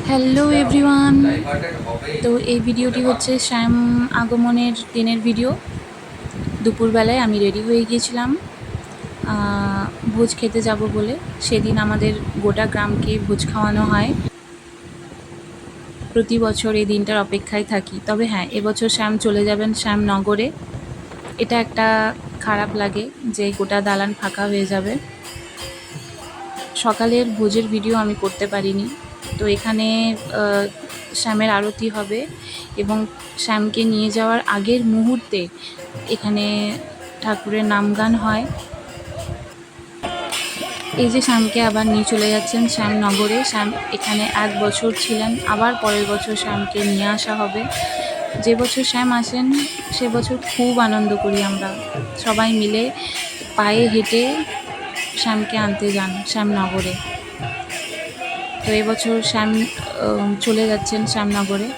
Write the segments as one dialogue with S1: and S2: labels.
S1: Hello everyone. তো এই ভিডিওটি হচ্ছে শ্যাম আগমনের দিনের ভিডিও। দুপুরবেলায় আমি রেডি হয়ে গিয়েছিলাম ভোজ খেতে যাব বলে। সেদিন আমাদের গোটা গ্রামকে ভোজ খাওয়ানো হয়। প্রতি বছর এই দিনটার অপেক্ষায় থাকি। তবে হ্যাঁ, এবছর শ্যাম চলে যাবেন শ্যামনগরে। এটা একটা খারাপ লাগে যে গোটা দালান ফাঁকা হয়ে যাবে। সকালের ভোজের ভিডিও আমি করতে পারিনি। তো এখানে শ্যামের আরতি হবে এবং শ্যামকে নিয়ে যাওয়ার আগের মুহূর্তে এখানে ঠাকুরের নামগান হয়। এই যে শ্যামকে আবার নিয়ে চলে যাচ্ছেন শ্যামনগরে। শ্যাম এখানে 1 বছর ছিলেন, আবার পরের বছর শ্যামকে নিয়ে আসা হবে। যে বছর শ্যাম আসেন সে বছর খুব আনন্দ করি আমরা সবাই মিলে, পায়ে হেঁটে শ্যামকে আনতে যান শ্যামনগরে। তো এবছর শ্যাম চলে যাচ্ছেন শ্যামনগরে।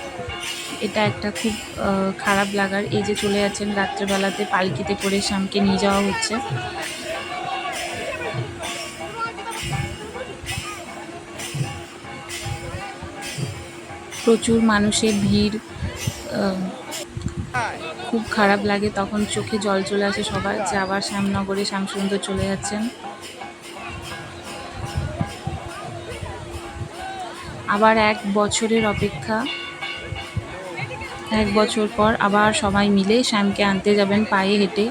S1: এটা একটা খুব খারাপ লাগার, এই যে চলে যাচ্ছেন রাত্রেবেলাতে পালকিতে করে শ্যামকে নিয়ে যাওয়া হচ্ছে। প্রচুর মানুষের ভিড়, খুব খারাপ লাগে। তখন চোখে জল চলে আসে সবার যে আবার শ্যামনগরে শ্যামসুন্দর চলে যাচ্ছেন। আবার 1 বছরের অপেক্ষা, 1 বছর পর আবার সবাই মিলে শ্যামকে আনতে যাবেন পায়ে হেঁটে।